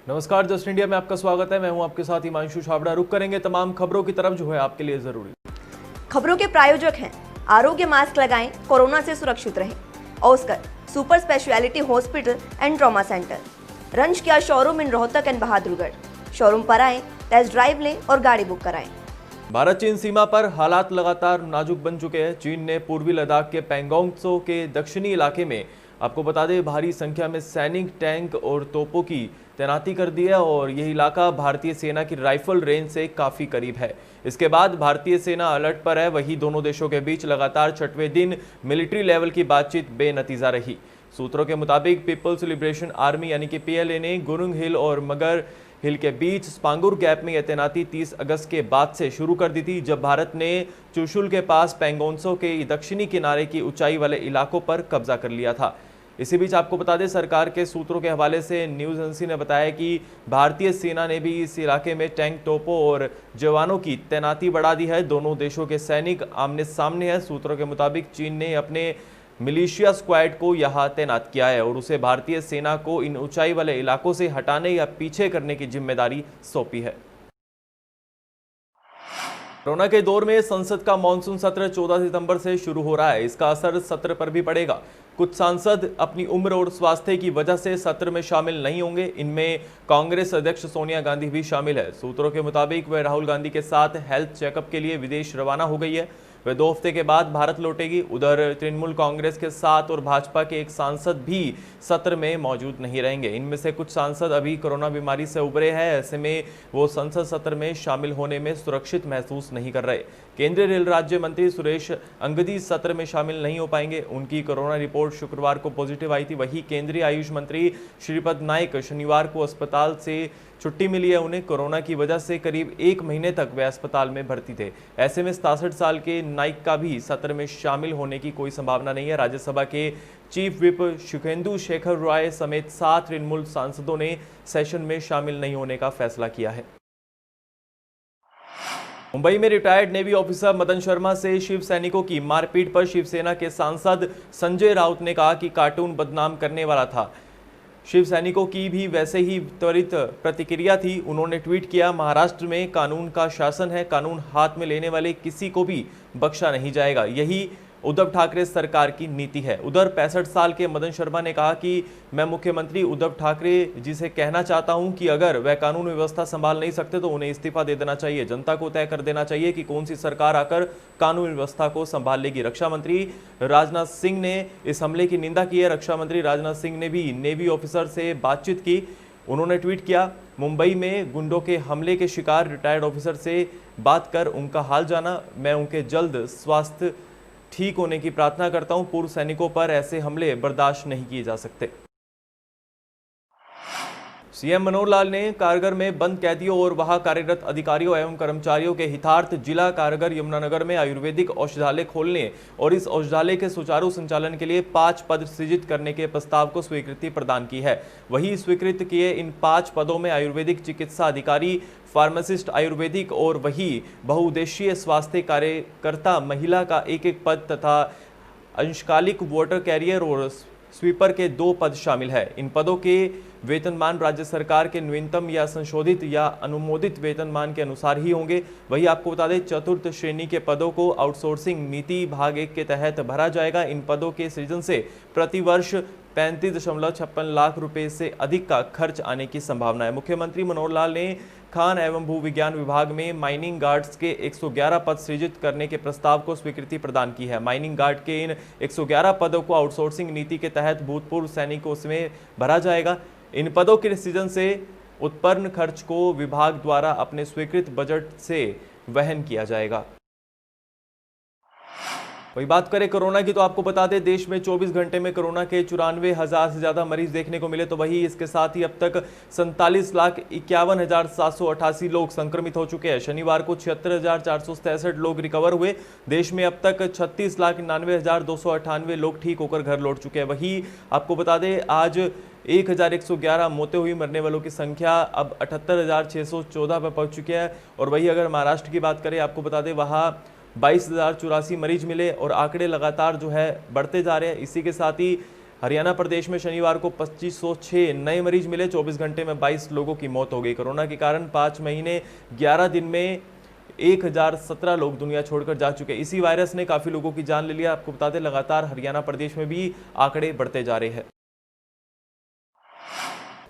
नमस्कार, just India में आपका स्वागत है। मैं हूं आपके साथ हिमांशु छाबड़ा। रुक करेंगे तमाम खबरों की तरफ जो है आपके लिए जरूरी। खबरों के प्रायोजक हैं आरोग्य मास्क लगाएं, कोरोना से सुरक्षित रहें। Oscar super speciality hospital and trauma centre, रंज किया showroom in Rohtak and Bahadurgarh. Showroom पर आएं, टेस्ट ड्राइव लें और गाड़ी बुक कराएं। भारत चीन सीमा पर हालात लगातार नाजुक बन चुके हैं। चीन ने पूर्वी लद्दाख के पैंगोंग त्सो के दक्षिणी इलाके में आपको बता दें भारी संख्या में सैनिक, टैंक और तोपों की तैनाती कर दी है और यह इलाका भारतीय सेना की राइफल रेंज से काफी करीब है। इसके बाद भारतीय सेना अलर्ट पर है। वहीं दोनों देशों के बीच लगातार छठवें दिन मिलिट्री लेवल की बातचीत बेनतीजा रही। सूत्रों के मुताबिक पीपल्स लिबरेशन आर्मी यानी कि पीएलए ने गुरुंग हिल और मगर हिल के बीच स्पांगुर गैप में यह तैनाती 30 अगस्त के बाद से शुरू कर दी थी, जब भारत ने चुशुल के पास पैंगोंगत्सो के दक्षिणी किनारे की ऊंचाई वाले इलाकों पर कब्जा कर लिया था। इसी बीच आपको बता दें, सरकार के सूत्रों के हवाले से न्यूज एजेंसी ने बताया कि भारतीय सेना ने भी इस इलाके में टैंक, तोपों और जवानों की तैनाती बढ़ा दी है। दोनों देशों के सैनिक आमने सामने हैं। सूत्रों के मुताबिक चीन ने अपने मिलिशिया स्क्वाड को यहां तैनात किया है और उसे भारतीय सेना को इन ऊंचाई वाले इलाकों से हटाने या पीछे करने की जिम्मेदारी सौंपी है। कोरोना के दौर में संसद का मानसून सत्र 14 सितंबर से शुरू हो रहा है। इसका असर सत्र पर भी पड़ेगा। कुछ सांसद अपनी उम्र और स्वास्थ्य की वजह से सत्र में शामिल नहीं होंगे। इनमें कांग्रेस अध्यक्ष सोनिया गांधी भी शामिल है। सूत्रों के मुताबिक वह राहुल गांधी के साथ हेल्थ चेकअप के लिए विदेश रवाना हो गई है। वह 2 हफ्ते के बाद भारत लौटेगी। उधर तृणमूल कांग्रेस के 7 और भाजपा के एक सांसद भी सत्र में मौजूद नहीं रहेंगे। इनमें से कुछ सांसद अभी कोरोना बीमारी से उबरे हैं। ऐसे में वो संसद सत्र में शामिल होने में सुरक्षित महसूस नहीं कर रहे। केंद्रीय रेल राज्य मंत्री सुरेश अंगदी सत्र में शामिल नहीं हो पाएंगे। उनकी कोरोना रिपोर्ट शुक्रवार को पॉजिटिव आई थी। वहीं केंद्रीय आयुष मंत्री श्रीपद नाइक शनिवार को अस्पताल से छुट्टी मिली है। उन्हें कोरोना की वजह से करीब 1 महीने तक वे अस्पताल में भर्ती थे। ऐसे में 67 साल के नाइक का भी सत्र में शामिल होने की कोई संभावना नहीं है। राज्यसभा के चीफ व्हिप सुखेंदु शेखर रॉय समेत 7 तृणमूल सांसदों ने सेशन में शामिल नहीं होने का फैसला किया है। मुंबई में retired navy officer Madan Sharma से शिव सैनिकों की मारपीट पर शिवसेना के सांसद संजय राउत ने कहा कि कार्टून बदनाम करने वाला था। शिव सैनिकों की भी वैसे ही त्वरित प्रतिक्रिया थी। उन्होंने ट्वीट किया, महाराष्ट्र में कानून का शासन है, कानून हाथ में लेने वाले किसी को भी बख्शा नहीं जाएगा। यही उद्धव ठाकरे सरकार की नीति है। उधर 65 साल के मदन शर्मा ने कहा कि मैं मुख्यमंत्री उद्धव ठाकरे जी से कहना चाहता हूं कि अगर वह कानून व्यवस्था संभाल नहीं सकते तो उन्हें इस्तीफा दे देना चाहिए। जनता को तय कर देना चाहिए कि कौन सी सरकार आकर कानून व्यवस्था को संभाल लेगी। रक्षा मंत्री राजनाथ सिंह ने इस हमले की निंदा की है। रक्षा मंत्री राजनाथ सिंह ने भी नेवी ऑफिसर से बातचीत की। उन्होंने ट्वीट किया, मुंबई में गुंडों के हमले के शिकार रिटायर्ड ऑफिसर से बात कर उनका हाल जाना। मैं उनके जल्द स्वास्थ्य ठीक होने की प्रार्थना करता हूं। पूर्व सैनिकों पर ऐसे हमले बर्दाश्त नहीं किए जा सकते। सीएम मनोहर लाल ने कारागार में बंद कैदियों और वहां कार्यरत अधिकारियों एवं कर्मचारियों के हितार्थ जिला कारागार यमुनानगर में आयुर्वेदिक औषधालय खोलने और इस औषधालय के सुचारू संचालन के लिए 5 पद सृजित करने के प्रस्ताव को स्वीकृति प्रदान की है। वही स्वीकृत किए इन 5 पदों में आयुर्वेदिक चिकित्सा अधिकारी, फार्मासिस्ट आयुर्वेदिक और वही बहुउद्देशीय स्वास्थ्य कार्यकर्ता महिला का 1-1 पद तथा अंशकालिक वाटर कैरियर और स्वीपर के 2 पद शामिल है। इन पदों के वेतनमान राज्य सरकार के न्यूनतम या संशोधित या अनुमोदित वेतनमान के अनुसार ही होंगे। वही आपको बता दें, 4th श्रेणी के पदों को आउटसोर्सिंग नीति भाग 1 के तहत भरा जाएगा। इन पदों के सृजन से प्रति वर्ष 35.56 लाख रुपए से अधिक का खर्च आने की संभावना है। मुख्यमंत्री मनोहर लाल ने खान एवं भू विज्ञान विभाग में माइनिंग गार्ड्स के 111 पद सृजित करने के प्रस्ताव को स्वीकृति प्रदान की है। माइनिंग गार्ड के इन 111 पदों को आउटसोर्सिंग नीति के तहत भूतपूर्व सैनिकों में भरा जाएगा। इन पदों के सृजन से उत्पन्न खर्च को विभाग द्वारा अपने स्वीकृत बजट से वहन किया जाएगा। वही बात करें कोरोना की, तो आपको बता दें देश में 24 घंटे में कोरोना के 94,000 से ज्यादा मरीज देखने को मिले। तो वही इसके साथ ही अब तक 47,51,788 लोग संक्रमित हो चुके हैं। शनिवार को 76,463 लोग रिकवर हुए। देश में अब तक 36,99,298 लोग ठीक होकर घर लौट चुके हैं। वही आपको बता दें आज 1,111 मौतें हुई। मरने वालों की संख्या अब 78,614 पर पहुंच चुकी है। और वही अगर महाराष्ट्र की बात करें, आपको बता दें वहाँ 22,084 मरीज मिले और आंकड़े लगातार जो है बढ़ते जा रहे हैं। इसी के साथ ही हरियाणा प्रदेश में शनिवार को 2506 नए मरीज मिले। 24 घंटे में 22 लोगों की मौत हो गई। कोरोना के कारण 5 महीने 11 दिन में 1017 लोग दुनिया छोड़कर जा चुके। इसी वायरस ने काफी लोगों की जान ले लिया। आपको बता दें, लगातार हरियाणा प्रदेश में भी आंकड़े बढ़ते जा रहे हैं।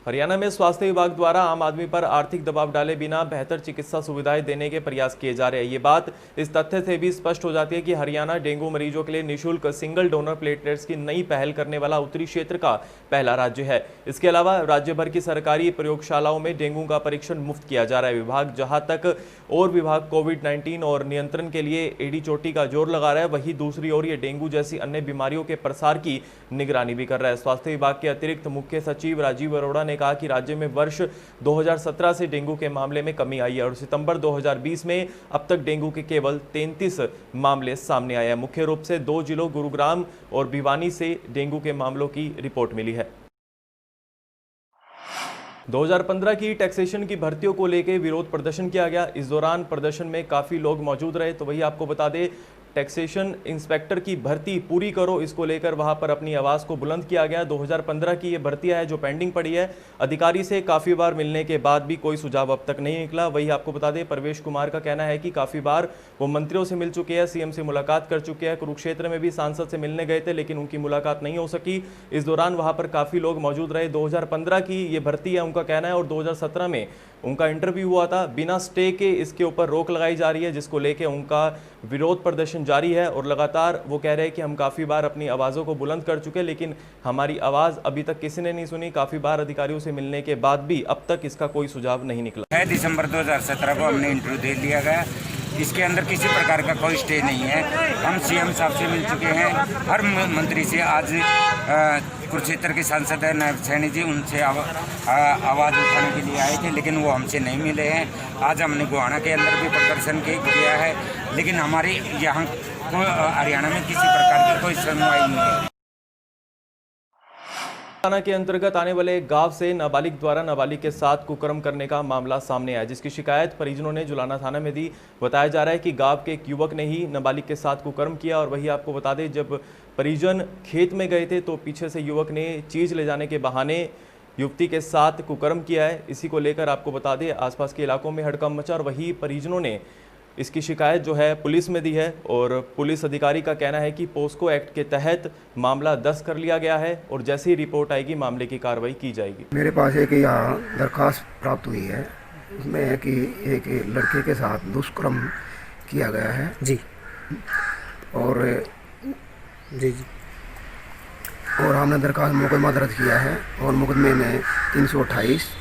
हरियाणा में स्वास्थ्य विभाग द्वारा आम आदमी पर आर्थिक दबाव डाले बिना बेहतर चिकित्सा सुविधाएं देने के प्रयास किए जा रहे हैं। ये बात इस तथ्य से भी स्पष्ट हो जाती है कि हरियाणा डेंगू मरीजों के लिए निःशुल्क सिंगल डोनर प्लेटलेट्स की नई पहल करने वाला उत्तरी क्षेत्र का पहला राज्य है। इसके अलावा राज्य भर की सरकारी प्रयोगशालाओं में डेंगू का परीक्षण मुफ्त किया जा रहा है। विभाग जहां तक और विभाग कोविड-19 और नियंत्रण के लिए एड़ी चोटी का जोर लगा रहा है, वहीं दूसरी ओर ये डेंगू जैसी अन्य बीमारियों के प्रसार की निगरानी भी कर रहा है। स्वास्थ्य विभाग के अतिरिक्त मुख्य सचिव राजीव अरोड़ा ने कहा कि राज्य में वर्ष 2017 से डेंगू के मामले में कमी आई है और सितंबर 2020 में अब तक डेंगू के केवल 33 मामले सामने आए हैं। मुख्य रूप से 2 जिलों गुरुग्राम और भिवानी से डेंगू के मामलों की रिपोर्ट मिली है। 2015 की टैक्सेशन की भर्तियों को लेकर विरोध प्रदर्शन किया गया। इस दौरान प्रदर्शन में काफी लोग मौजूद रहे। तो वही आपको बता दें, टैक्सेशन इंस्पेक्टर की भर्ती पूरी करो, इसको लेकर वहां पर अपनी आवाज को बुलंद किया गया। 2015 की ये भर्तियां है जो पेंडिंग पड़ी है। अधिकारी से काफी बार मिलने के बाद भी कोई सुझाव अब तक नहीं निकला। वही आपको बता दें, परवेश कुमार का कहना है कि काफी बार वो मंत्रियों से मिल चुके हैं, सीएम से मुलाकात कर चुके हैं। कुरुक्षेत्र में भी सांसद से मिलने गए थे लेकिन उनकी मुलाकात नहीं हो सकी। इस दौरान वहां पर काफी लोग मौजूद रहे। 2015 की ये भर्ती है उनका कहना है और 2017 में उनका इंटरव्यू हुआ था। बिना स्टे के इसके ऊपर रोक लगाई जा रही है, जिसको लेके उनका विरोध प्रदर्शन जारी है और लगातार वो कह रहे हैं कि हम काफ़ी बार अपनी आवाज़ों को बुलंद कर चुके लेकिन हमारी आवाज़ अभी तक किसी ने नहीं सुनी। काफ़ी बार अधिकारियों से मिलने के बाद भी अब तक इसका कोई सुझाव नहीं निकला है। दिसंबर 2017 को हमने इंटरव्यू दे लिया गया। इसके अंदर किसी प्रकार का कोई स्टे नहीं है। हम सीएम साहब से मिल चुके हैं, हर मंत्री से। आज कुरुक्षेत्र के सांसद है नायब सैनी जी, उनसे आवाज़ उठाने के लिए आए थे लेकिन वो हमसे नहीं मिले हैं। आज हमने गोहाना के अंदर भी प्रदर्शन किया है लेकिन हमारे यहाँ हरियाणा में किसी प्रकार की कोई सुनवाई नहीं है। थाना के अंतर्गत आने वाले गांव से नाबालिग द्वारा नाबालिग के साथ कुकर्म करने का मामला सामने आया, जिसकी शिकायत परिजनों ने जुलाना थाना में दी। बताया जा रहा है कि गांव के एक युवक ने ही नाबालिग के साथ कुकर्म किया और वही आपको बता दें, जब परिजन खेत में गए थे तो पीछे से युवक ने चीज ले जाने के बहाने युवती के साथ कुकर्म किया है। इसी को लेकर आपको बता दें, आसपास के इलाकों में हड़कंप मचा और वही परिजनों ने इसकी शिकायत जो है पुलिस में दी है और पुलिस अधिकारी का कहना है कि पोस्को एक्ट के तहत मामला दर्ज कर लिया गया है और जैसे ही रिपोर्ट आएगी मामले की कार्रवाई की जाएगी। मेरे पास एक यहाँ दरखास्त प्राप्त हुई है, उसमें है कि एक लड़के के साथ दुष्कर्म किया गया है जी और जी और हमने दरखास्त मुकदमा दर्ज किया है और मुकदमे में 328,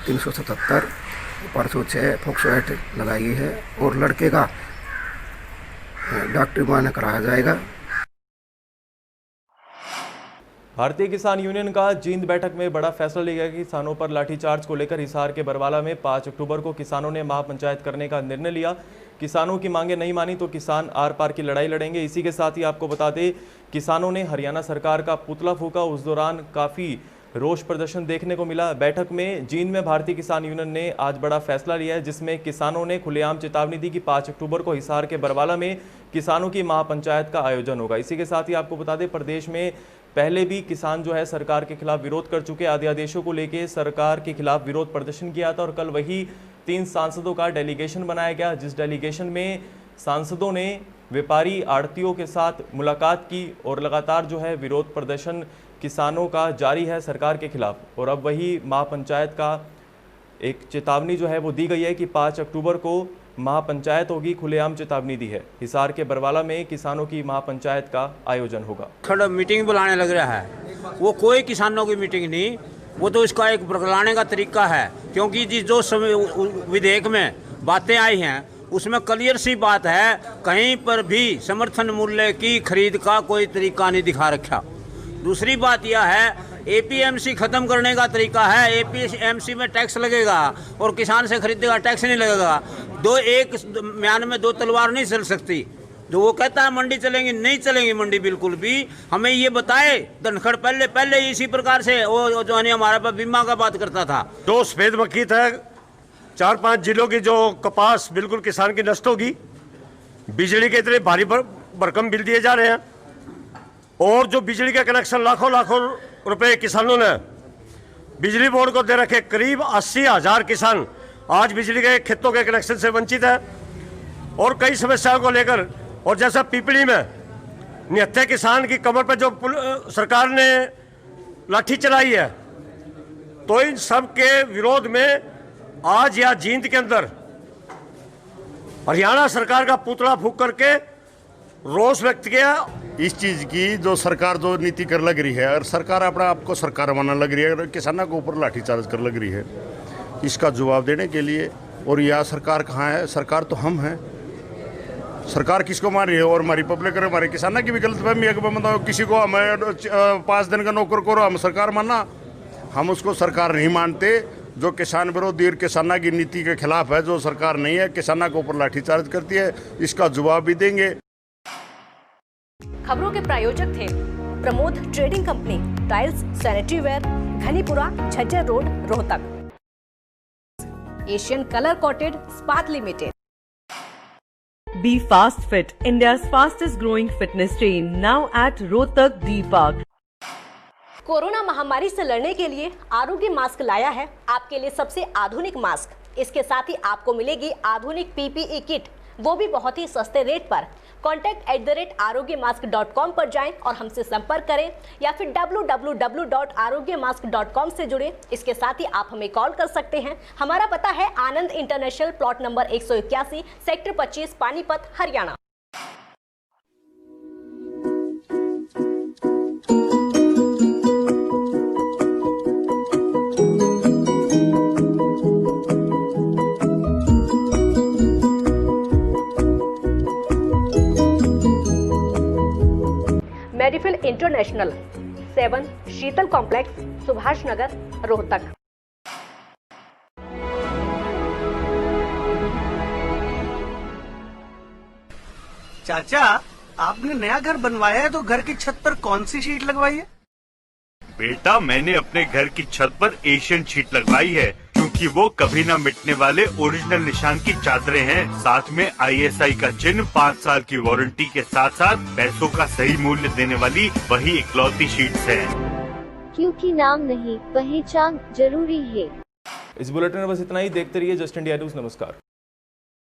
377 परसों 6 पोक्सो एक्ट लगाई गई है और लड़के का डॉक्टरी मुआयना कराया जाएगा। भारतीय किसान यूनियन का जींद बैठक में बड़ा फैसला लिया गया। किसानों पर लाठीचार्ज को लेकर हिसार के बरवाला में 5 अक्टूबर को किसानों ने महापंचायत करने का निर्णय लिया। किसानों की मांगे नहीं मानी तो किसान आर पार की लड़ाई लड़ेंगे। इसी के साथ ही आपको बता दें, किसानों ने हरियाणा सरकार का पुतला फूंका। उस दौरान काफ़ी रोष प्रदर्शन देखने को मिला। बैठक में जींद में भारतीय किसान यूनियन ने आज बड़ा फैसला लिया है, जिसमें किसानों ने खुलेआम चेतावनी दी कि 5 अक्टूबर को हिसार के बरवाला में किसानों की महापंचायत का आयोजन होगा। इसी के साथ ही आपको बता दें, प्रदेश में पहले भी किसान जो है सरकार के खिलाफ विरोध कर चुके। अध्यादेशों को लेकर सरकार के खिलाफ विरोध प्रदर्शन किया था और कल वही 3 सांसदों का डेलीगेशन बनाया गया, जिस डेलीगेशन में सांसदों ने व्यापारी आड़तियों के साथ मुलाकात की और लगातार जो है विरोध प्रदर्शन किसानों का जारी है सरकार के खिलाफ। और अब वही महापंचायत का एक चेतावनी जो है वो दी गई है कि 5 अक्टूबर को महापंचायत होगी। खुलेआम चेतावनी दी है। हिसार के बरवाला में किसानों की महापंचायत का आयोजन होगा। खड़ा मीटिंग बुलाने लग रहा है, वो कोई किसानों की मीटिंग नहीं, वो तो इसका एक बुलाने का तरीका है। क्योंकि जो समय विधेयक में बातें आई हैं उसमें क्लियर सी बात है, कहीं पर भी समर्थन मूल्य की खरीद का कोई तरीका नहीं दिखा रखा। दूसरी बात यह है, एपीएमसी खत्म करने का तरीका है। एपीएमसी में टैक्स लगेगा और किसान से खरीदेगा, टैक्स नहीं लगेगा। एक म्यान में 2 तलवार नहीं चल सकती। जो वो कहता है मंडी चलेंगी, नहीं चलेंगी मंडी बिल्कुल भी। हमें ये बताए धनखड़ पहले इसी प्रकार से वो जो हमारे पास बीमा का बात करता था। जो सफेद मक्खी था, 4-5 जिलों की जो कपास बिल्कुल किसान की नष्ट होगी। बिजली के इतने भारी भरकम बिल दिए जा रहे हैं। और जो बिजली के कनेक्शन लाखों लाखों रुपए किसानों ने बिजली बोर्ड को दे रखे, करीब 80,000 किसान आज बिजली के खेतों के कनेक्शन से वंचित है। और कई समस्याओं को लेकर, और जैसा पीपली में निहत्थे किसान की कमर पर जो सरकार ने लाठी चलाई है, तो इन सब के विरोध में आज या जींद के अंदर हरियाणा सरकार का पुतला फूंक करके रोष व्यक्त किया। इस चीज़ की जो सरकार जो नीति कर लग रही है, और सरकार अपना आपको सरकार मानने लग रही है, और किसानों के ऊपर लाठीचार्ज कर लग रही है, इसका जवाब देने के लिए। और यह सरकार कहाँ है? सरकार तो हम हैं। सरकार किसको मान रही है? और हमारी पब्लिक, हमारे किसानों की भी गलतफहमी है कि मतलब किसी को हमें 5 दिन का नौकर करो हम सरकार मानना, हम उसको सरकार नहीं मानते। जो किसान विरोधी और किसानों की नीति के खिलाफ है, जो सरकार नहीं है, किसानों के ऊपर लाठीचार्ज करती है, इसका जवाब भी देंगे। खबरों के प्रायोजक थे Pramod trading company, tiles, sanitary ware, Ghanipura, Jhajjar road, Rohtak. Asian colour coated Ispat limited. Be Fast Fit, India's fastest growing fitness chain, now at Rohtak D Park. Corona महामारी से लड़ने के लिए आरोग्य मास्क लाया है आपके लिए सबसे आधुनिक मास्क। इसके साथ ही आपको मिलेगी आधुनिक पीपीई किट, वो भी बहुत ही सस्ते रेट पर। contact@arogyamask.com पर जाएं और हमसे संपर्क करें, या फिर www.arogyamask.com से जुड़ें। इसके साथ ही आप हमें कॉल कर सकते हैं। हमारा पता है Anand international, plot number 181, sector 25, Panipat, Haryana. Medifil international, 7 Sheetal complex, Subhash Nagar, Rohtak. चाचा, आपने नया घर बनवाया है तो घर की छत पर कौन सी शीट लगवाई है? बेटा, मैंने अपने घर की छत पर एशियन शीट लगवाई है, क्योंकि वो कभी न मिटने वाले ओरिजिनल निशान की चादरें हैं। साथ में ISI का चिन्ह, 5 साल की वारंटी के साथ साथ पैसों का सही मूल्य देने वाली वही इकलौती शीट्स हैं। क्योंकि नाम नहीं, पहचान जरूरी है। इस बुलेटिन में बस इतना ही। देखते रहिए जस्ट इंडिया न्यूज। नमस्कार।